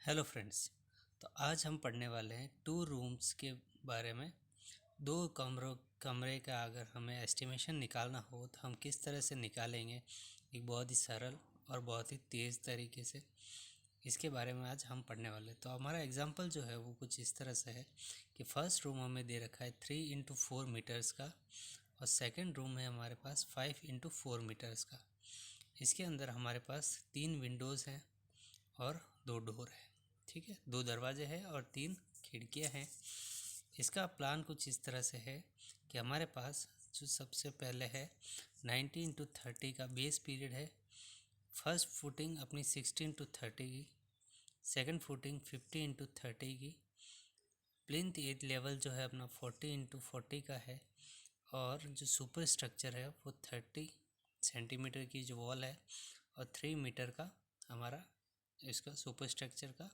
Hello friends. तो आज हम पढ़ने वाले हैं टू रूम्स के बारे में। दो कमरे का अगर हमें एस्टिमेशन निकालना हो तो हम किस तरह से निकालेंगे, एक बहुत ही सरल और बहुत ही तेज़ तरीके से। इसके बारे में आज हम पढ़ने वाले हैं। तो हमारा एग्जांपल जो है वो कुछ इस तरह से है कि फर्स्ट रूम हमें दे रखा है 3x4 मीटर्स का और सेकंड रूम है हमारे पास 5x4 मीटर्स का। इसके अंदर हमारे पास 3 विंडोज़ हैं और 2 डोर है। ठीक है, 2 दरवाजे हैं और 3 खिड़कियां हैं। इसका प्लान कुछ इस तरह से है कि हमारे पास जो सबसे पहले है 19x30 का बेस पीरियड है। फर्स्ट फुटिंग अपनी 16x30 की, सेकंड फुटिंग 50x30 की, प्लिंथ एज लेवल जो है अपना 40x40 का है और जो सुपर स्ट्रक्चर है वो 30 सेंटीमीटर की जो वॉल है और 3 मीटर का हमारा इसका सुपर स्ट्रक्चर का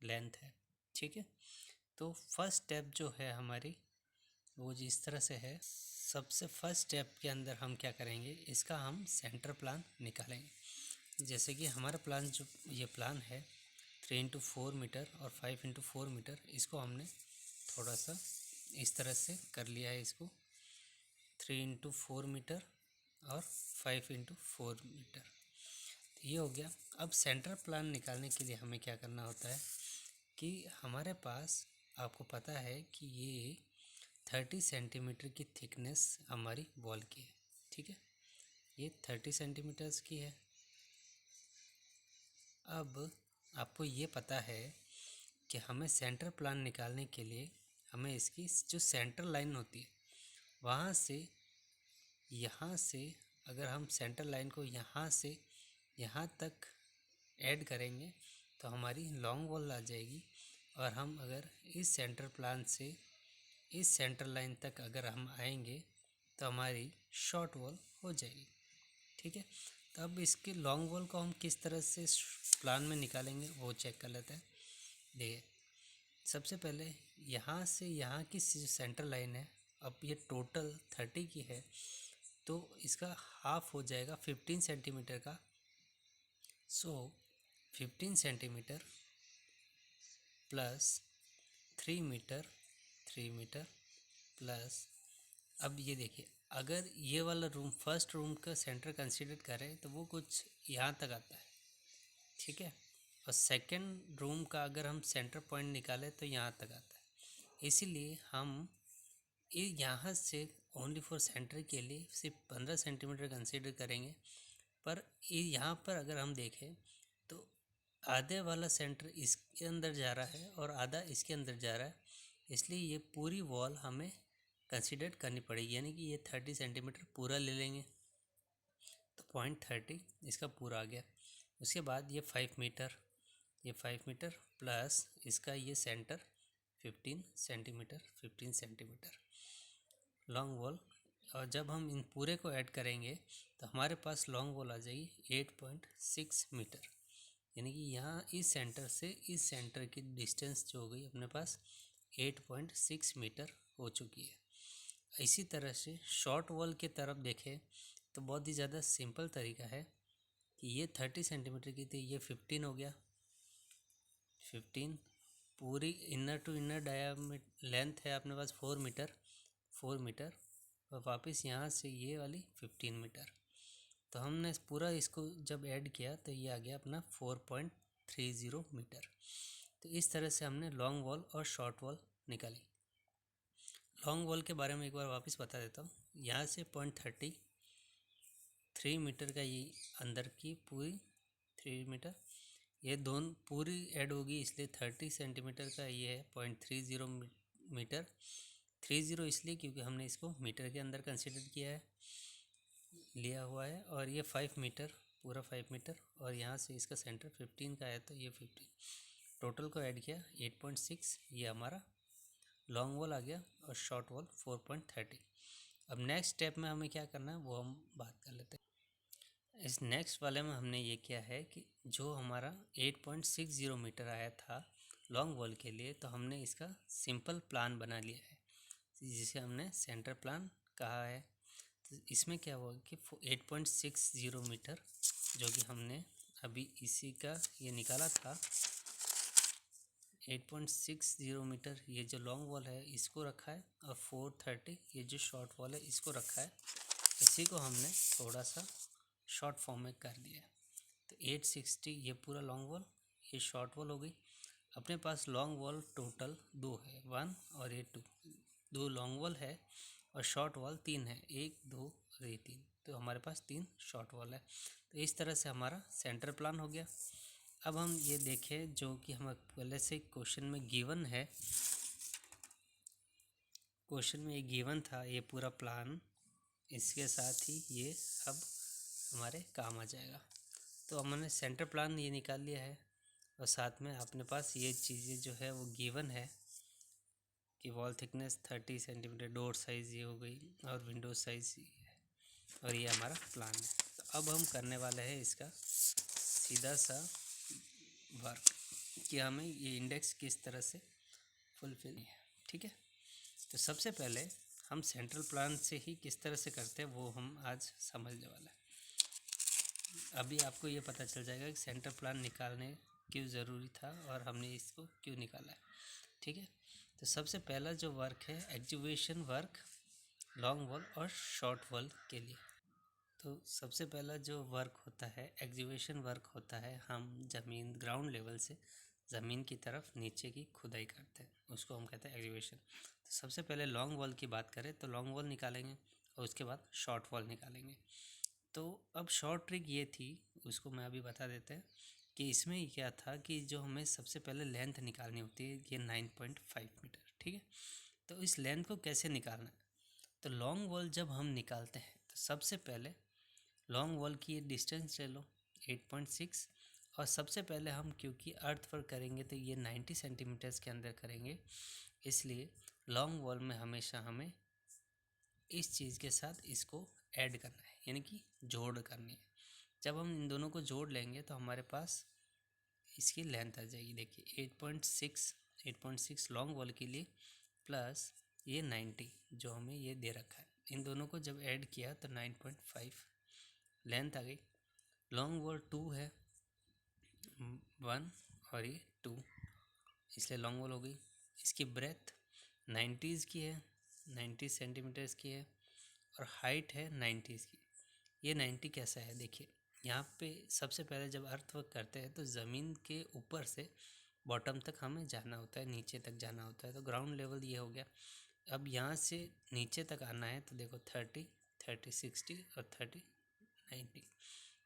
लेंथ है। ठीक है, तो फर्स्ट स्टेप जो है हमारी वो जिस तरह से है, सबसे फर्स्ट स्टेप के अंदर हम क्या करेंगे, इसका हम सेंटर प्लान निकालेंगे। जैसे कि हमारा प्लान जो ये प्लान है 3x4 मीटर और 5x4 मीटर, इसको हमने थोड़ा सा इस तरह से कर लिया है। इसको 3x4 मीटर और 5x4 मीटर ये हो गया। अब सेंटर प्लान निकालने के लिए हमें क्या करना होता है कि हमारे पास आपको पता है कि ये 30 सेंटीमीटर की थिकनेस हमारी वॉल की है। ठीक है, ये 30 सेंटीमीटर्स की है। अब आपको ये पता है कि हमें सेंटर प्लान निकालने के लिए हमें इसकी जो सेंटर लाइन होती है वहाँ से अगर हम सेंटर लाइन को यहाँ से यहाँ तक ऐड करेंगे तो हमारी लॉन्ग वॉल आ जाएगी। और हम अगर इस सेंटर प्लान से इस सेंटर लाइन तक अगर हम आएंगे तो हमारी शॉर्ट वॉल हो जाएगी। ठीक है, तो अब इसके लॉन्ग वॉल को हम किस तरह से प्लान में निकालेंगे वो चेक कर लेते हैं। देखिए, सबसे पहले यहाँ से यहाँ की सेंटर लाइन है, अब ये टोटल 30 की है तो इसका हाफ हो जाएगा 15 सेंटीमीटर का। सो 15 सेंटीमीटर प्लस 3 मीटर प्लस, अब ये देखिए, अगर ये वाला रूम फर्स्ट रूम का सेंटर कंसीडर करें तो वो कुछ यहाँ तक आता है। ठीक है, और सेकंड रूम का अगर हम सेंटर पॉइंट निकालें तो यहाँ तक आता है। इसीलिए हम यहाँ से ओनली फॉर सेंटर के लिए सिर्फ 15 सेंटीमीटर कंसीडर करेंगे। पर यहाँ पर अगर हम देखें तो आधे वाला सेंटर इसके अंदर जा रहा है और आधा इसके अंदर जा रहा है, इसलिए ये पूरी वॉल हमें कंसीडर करनी पड़ेगी। यानी कि ये 30 सेंटीमीटर पूरा ले लेंगे तो 0.30 इसका पूरा आ गया। उसके बाद ये 5 मीटर प्लस इसका ये सेंटर 15 सेंटीमीटर लॉन्ग वॉल। और जब हम इन पूरे को ऐड करेंगे तो हमारे पास लॉन्ग वॉल आ जाएगी 8.6 मीटर। यानी कि यहाँ इस सेंटर से इस सेंटर की डिस्टेंस जो हो गई अपने पास 8.6 मीटर हो चुकी है। इसी तरह से शॉर्ट वॉल की तरफ देखें तो बहुत ही ज़्यादा सिंपल तरीका है कि ये 30 सेंटीमीटर की थी, ये 15 हो गया। 15 पूरी inner to inner diameter length है अपने पास 4 मीटर और वापस यहाँ से ये वाली 15 मीटर। तो हमने पूरा इसको जब ऐड किया तो ये आ गया अपना 4.30 मीटर। तो इस तरह से हमने लॉन्ग वॉल और शॉर्ट वॉल निकाली। लॉन्ग वॉल के बारे में एक बार वापस बता देता हूँ। यहाँ से 3 मीटर का ये अंदर की पूरी 3 मीटर, ये दोनों पूरी ऐड होगी इसलिए 30 सेंटीमीटर का ये है 0.30 मीटर। 30 इसलिए क्योंकि हमने इसको मीटर के अंदर कंसिडर किया है, लिया हुआ है। और ये 5 मीटर, पूरा 5 मीटर और यहाँ से इसका सेंटर 15 का है तो ये 15 टोटल को ऐड किया 8.6, ये हमारा लॉन्ग वॉल आ गया और शॉर्ट वॉल 4.30। अब नेक्स्ट स्टेप में हमें क्या करना है वो हम बात कर लेते हैं। इस नेक्स्ट वाले में हमने ये किया है कि जो हमारा 8.60 मीटर आया था लॉन्ग वॉल के लिए, तो हमने इसका सिंपल प्लान बना लिया है जिसे हमने सेंटर प्लान कहा है। तो इसमें क्या हुआ कि 8.60 मीटर जो कि हमने अभी इसी का ये निकाला था 8.60 मीटर ये जो लॉन्ग वॉल है इसको रखा है, और 430 ये जो शॉर्ट वॉल है इसको रखा है। इसी को हमने थोड़ा सा शॉर्ट फॉर्म में कर दिया है। तो 860 ये पूरा लॉन्ग वॉल, ये शॉर्ट वॉल हो गई। अपने पास लॉन्ग वॉल टोटल 2 है, 1 और ये 2, 2 लॉन्ग वॉल है, और शॉर्ट वॉल 3 है, 1 2 और ये 3, तो हमारे पास 3 शॉर्ट वॉल है। तो इस तरह से हमारा सेंटर प्लान हो गया। अब हम ये देखें जो कि हम पहले से क्वेश्चन में गिवन है, क्वेश्चन में ये गिवन था ये पूरा प्लान, इसके साथ ही ये अब हमारे काम आ जाएगा। तो हमने सेंटर प्लान ये निकाल लिया है, और साथ में अपने पास ये चीज़ें जो है वो गिवन है कि wall thickness 30 centimetre, door size ये हो गई, और विंडो साइज़ ये है, और ये हमारा प्लान है। तो अब हम करने वाले हैं इसका सीधा सा वर्क कि हमें ये इंडेक्स किस तरह से फुलफिल है। ठीक है, तो सबसे पहले हम सेंट्रल प्लान से ही किस तरह से करते हैं वो हम आज समझने वाला है। अभी आपको ये पता चल जाएगा कि सेंटर प्लान निकालने क्यों ज़रूरी था और हमने इसको क्यों निकाला है। ठीक है, तो सबसे पहला जो वर्क है एक्जीक्यूशन वर्क लॉन्ग वॉल और शॉर्ट वॉल के लिए। तो सबसे पहला जो वर्क होता है एक्जीक्यूशन वर्क होता है, हम ज़मीन ग्राउंड लेवल से ज़मीन की तरफ नीचे की खुदाई करते हैं, उसको हम कहते हैं एक्जीक्यूशन। तो सबसे पहले लॉन्ग वॉल की बात करें तो लॉन्ग वॉल निकालेंगे, और उसके बाद शॉर्ट वॉल निकालेंगे। तो अब शॉर्ट ट्रिक ये थी, उसको मैं अभी बता देते हैं कि इसमें क्या था कि जो हमें सबसे पहले लेंथ निकालनी होती है ये 9.5 मीटर। ठीक है, तो इस लेंथ को कैसे निकालना है, तो लॉन्ग वॉल जब हम निकालते हैं तो सबसे पहले लॉन्ग वॉल की ये डिस्टेंस ले लो 8.6, और सबसे पहले हम क्योंकि अर्थ वर्क करेंगे तो ये 90 सेंटीमीटर्स के अंदर करेंगे, इसलिए लॉन्ग वॉल में हमेशा हमें इस चीज़ के साथ इसको ऐड करना है, यानी कि जोड़ करनी है। जब हम इन दोनों को जोड़ लेंगे तो हमारे पास इसकी लेंथ आ जाएगी। देखिए 8.6 लॉन्ग वॉल के लिए प्लस ये 90 जो हमें ये दे रखा है, इन दोनों को जब ऐड किया तो 9.5 लेंथ आ गई। लॉन्ग वॉल 2 है, 1 और ये 2, इसलिए लॉन्ग वॉल हो गई। इसकी ब्रेथ 90 की है, 90 सेंटीमीटर्स की है, और हाइट है 90 की। ये 90 कैसा है, देखिए यहाँ पे सबसे पहले जब अर्थवर्क करते हैं तो ज़मीन के ऊपर से बॉटम तक हमें जाना होता है, नीचे तक जाना होता है, तो ग्राउंड लेवल ये हो गया। अब यहाँ से नीचे तक आना है तो देखो 30 30 60 और 30 90,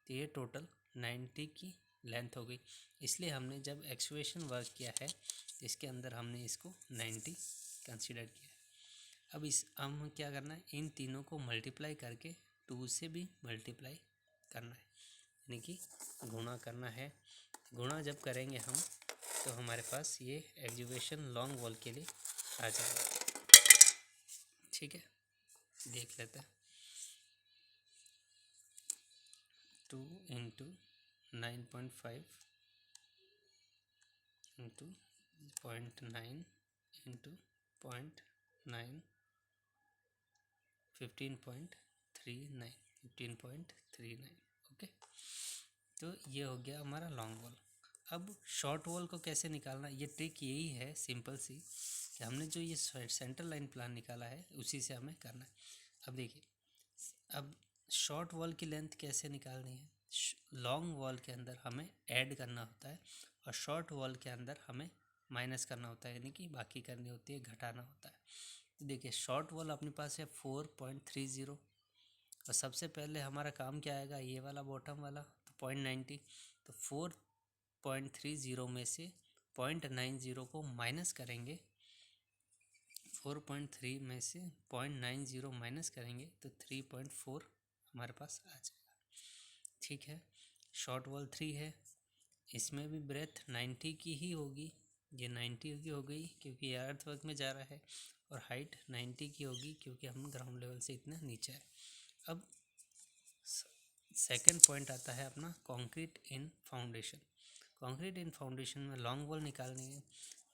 तो ये टोटल 90 की लेंथ हो गई। इसलिए हमने जब एक्सकेवेशन वर्क किया है तो इसके अंदर हमने इसको 90 कंसीडर किया है। अब हम क्या करना है, इन तीनों को मल्टीप्लाई करके 2 से भी मल्टीप्लाई करना है, यानी कि गुणा करना है। गुणा जब करेंगे हम तो हमारे पास ये एक्जीक्यूशन लॉन्ग वॉल के लिए आ जाएगा। ठीक है, देख लेते हैं। 2 इंटू 9.5 इंटू 0.9 इंटू 0.9 15.39 15.39। ओके, तो ये हो गया हमारा लॉन्ग वॉल। अब शॉर्ट वॉल को कैसे निकालना, ये ट्रिक यही है सिंपल सी कि हमने जो ये सेंटर लाइन प्लान निकाला है उसी से हमें करना है। अब देखिए, अब शॉर्ट वॉल की लेंथ कैसे निकालनी है, लॉन्ग वॉल के अंदर हमें ऐड करना होता है, और शॉर्ट वॉल के अंदर हमें माइनस करना होता है, यानी कि बाकी करनी होती है, घटाना होता है। तो देखिए शॉर्ट वॉल अपने पास है 4.30, और सबसे पहले हमारा काम क्या आएगा, ये वाला बॉटम वाला, तो 0.90, तो 4.30 में से 0.90 को माइनस करेंगे, 4.3 में से 0.90 माइनस करेंगे तो 3.4 हमारे पास आ जाएगा। ठीक है, शॉर्ट वॉल 3 है, इसमें भी ब्रेथ 90 की ही होगी, ये 90 की हो गई क्योंकि ये अर्थ वर्क में जा रहा है, और हाइट 90 की होगी क्योंकि हम ग्राउंड लेवल से इतना नीचे है। अब सेकंड पॉइंट आता है अपना कंक्रीट इन फाउंडेशन। कंक्रीट इन फाउंडेशन में लॉन्ग वॉल निकालनी है,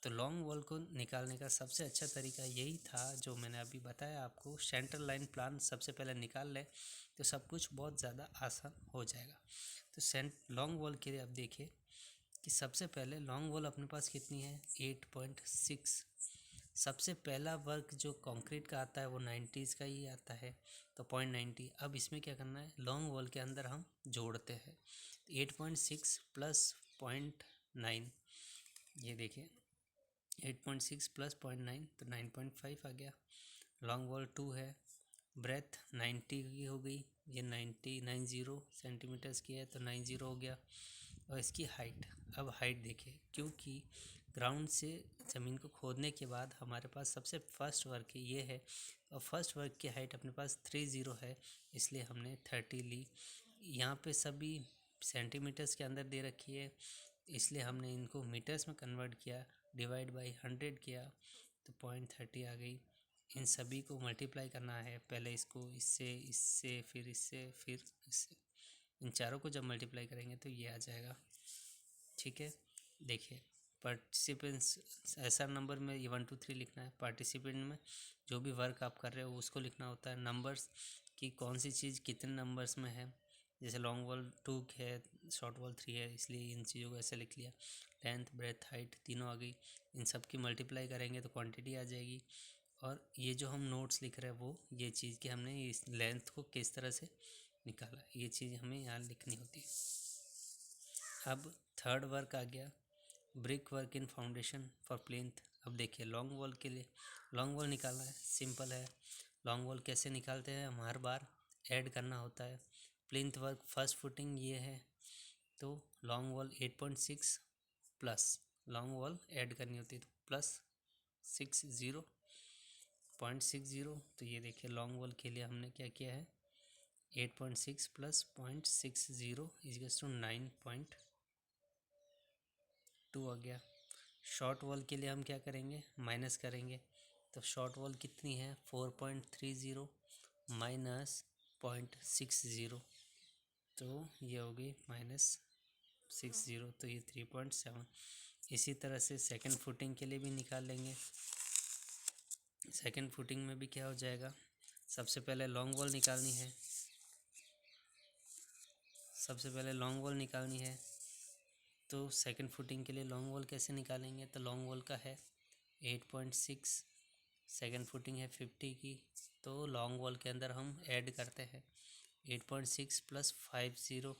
तो लॉन्ग वॉल को निकालने का सबसे अच्छा तरीका यही था जो मैंने अभी बताया आपको, सेंटर लाइन प्लान सबसे पहले निकाल लें तो सब कुछ बहुत ज़्यादा आसान हो जाएगा। तो लॉन्ग वॉल के लिए अब देखिए कि सबसे पहले लॉन्ग वॉल अपने पास कितनी है 8.6। सबसे पहला वर्क जो कंक्रीट का आता है वो 90s का ही आता है, तो 0.90। अब इसमें क्या करना है, लॉन्ग वॉल के अंदर हम जोड़ते हैं 8.6 प्लस 0.9, ये देखिए 8.6 प्लस 0.9 तो 9.5 आ गया। लॉन्ग वॉल 2 है, ब्रेथ 90 की हो गई, ये 90 सेंटीमीटर्स की है तो 90 हो गया। और इसकी हाइट, अब हाइट देखिए, क्योंकि ग्राउंड से ज़मीन को खोदने के बाद हमारे पास सबसे फर्स्ट वर्क ये है, और फर्स्ट वर्क की हाइट अपने पास 30 है, इसलिए हमने 30 ली। यहाँ पे सभी सेंटीमीटर्स के अंदर दे रखी है, इसलिए हमने इनको मीटर्स में कन्वर्ट किया, डिवाइड बाई 100 किया तो 0.30 आ गई। इन सभी को मल्टीप्लाई करना है, पहले इसको इससे, इससे, फिर इससे, फिर इससे, इन चारों को जब मल्टीप्लाई करेंगे तो ये आ जाएगा। ठीक है, देखिए पार्टिसिपेंट्स ऐसा नंबर में ये 1 2 3 लिखना है। पार्टिसिपेंट में जो भी वर्क आप कर रहे हो उसको लिखना होता है। नंबर्स की कौन सी चीज़ कितने नंबर्स में है, जैसे लॉन्ग वॉल 2 है, शॉर्ट वॉल 3 है, इसलिए इन चीज़ों को ऐसे लिख लिया। लेंथ, ब्रेथ, हाइट तीनों आ गई, इन सब की मल्टीप्लाई करेंगे तो क्वांटिटी आ जाएगी। और ये जो हम नोट्स लिख रहे हैं वो ये चीज़ कि हमने इस लेंथ को किस तरह से निकाला, ये चीज़ हमें यहाँ लिखनी होती है। अब थर्ड वर्क आ गया, brick work in foundation for plinth. अब देखिए लॉन्ग वॉल के लिए लॉन्ग वॉल निकालना है, सिंपल है। लॉन्ग वॉल कैसे निकालते हैं, हम हर बार ऐड करना होता है। प्लिंथ वर्क फर्स्ट फुटिंग ये है, तो long wall 8.6 plus long wall add करनी होती है, तो प्लस 0.60। तो ये देखिए लॉन्ग वॉल के लिए हमने क्या किया है, 8.6 प्लस 0.60 इज टू 9.2 आ गया। शॉर्ट वॉल के लिए हम क्या करेंगे, माइनस करेंगे, तो शॉर्ट वॉल कितनी है 4.30 माइनस 0.60, तो ये हो गई -60, तो ये 3.7। इसी तरह से सेकंड फुटिंग के लिए भी निकाल लेंगे। सेकंड फुटिंग में भी क्या हो जाएगा, सबसे पहले लॉन्ग वॉल निकालनी है, तो सेकंड फुटिंग के लिए लॉन्ग वॉल कैसे निकालेंगे, तो लॉन्ग वॉल का है 8.6, सेकंड फुटिंग है 50 की, तो लॉन्ग वॉल के अंदर हम ऐड करते हैं 8.6 प्लस 50,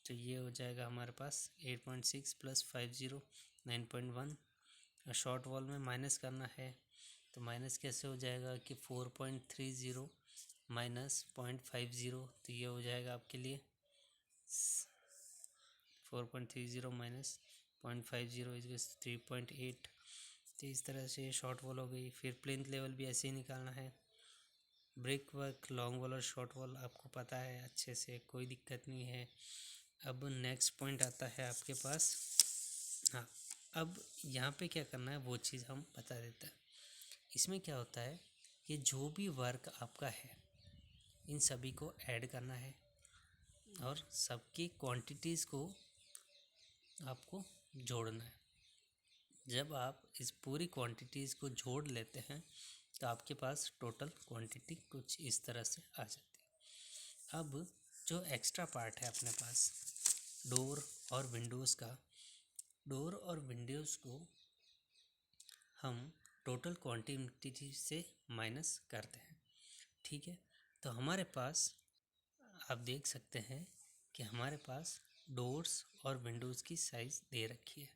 तो ये हो जाएगा हमारे पास 8.6 प्लस 50 9.1। और शॉर्ट वॉल में माइनस करना है, तो माइनस कैसे हो जाएगा कि 4.30 माइनस 0.50, तो ये हो जाएगा आपके लिए 4.30 माइनस 0.50 इज 3.8। तो इस तरह से शॉर्ट वॉल हो गई। फिर प्लिंथ लेवल भी ऐसे ही निकालना है। ब्रिक वर्क, लॉन्ग वॉल और शॉर्ट वॉल आपको पता है अच्छे से, कोई दिक्कत नहीं है। अब नेक्स्ट पॉइंट आता है आपके पास, हाँ, अब यहाँ पे क्या करना है वो चीज़ हम बता देते हैं। इसमें क्या होता है कि जो भी वर्क आपका है इन सभी को ऐड करना है, और सबकी क्वांटिटीज़ को आपको जोड़ना है। जब आप इस पूरी क्वांटिटीज़ को जोड़ लेते हैं तो आपके पास टोटल क्वांटिटी कुछ इस तरह से आ जाती है। अब जो एक्स्ट्रा पार्ट है अपने पास डोर और विंडोज़ का, डोर और विंडोज़ को हम टोटल क्वांटिटी से माइनस करते हैं। ठीक है, तो हमारे पास आप देख सकते हैं कि हमारे पास डोर्स और विंडोज़ की साइज़ दे रखी है।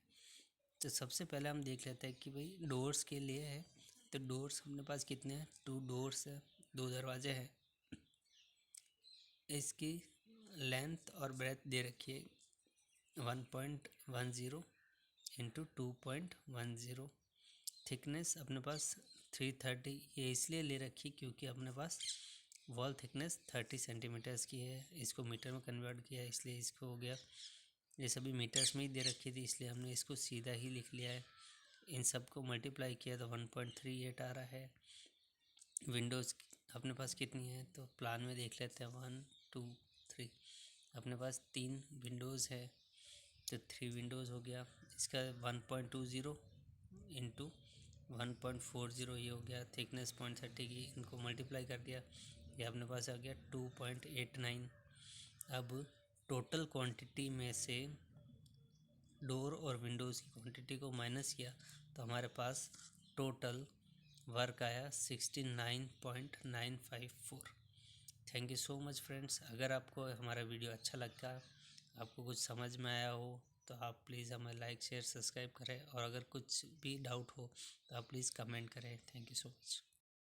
तो सबसे पहले हम देख लेते हैं कि भाई डोर्स के लिए है, तो डोर्स अपने पास कितने हैं, 2 डोर्स है, 2 दरवाजे हैं। इसकी लेंथ और ब्रेथ दे रखी है 1.10 इंटू 2.10। थिकनेस अपने पास 330, ये इसलिए ले रखी क्योंकि अपने पास वॉल थिकनेस 30 सेंटीमीटर्स की है। इसको मीटर में कन्वर्ट किया है, इसलिए इसको हो गया, ये सभी मीटर्स में ही दे रखी थी इसलिए हमने इसको सीधा ही लिख लिया है। इन सब को मल्टीप्लाई किया तो 1.38 आ रहा है। विंडोज़ अपने पास कितनी है, तो प्लान में देख लेते हैं, 1 2 3, अपने पास 3 विंडोज़ है, तो 3 विंडोज़ हो गया। इसका 1.20 इंटू 1.40 ये हो गया। थिकनेस 0.30 की, इनको मल्टीप्लाई कर दिया, ये अपने पास आ गया 2.89। अब टोटल क्वांटिटी में से डोर और विंडोज़ की क्वांटिटी को माइनस किया तो हमारे पास टोटल वर्क आया 69.954। Thank you so much friends. अगर आपको हमारा वीडियो अच्छा लगा, आपको कुछ समझ में आया हो, तो आप प्लीज़ हमें लाइक शेयर सब्सक्राइब करें, और अगर कुछ भी डाउट हो तो आप प्लीज़ कमेंट करें। Thank you so much.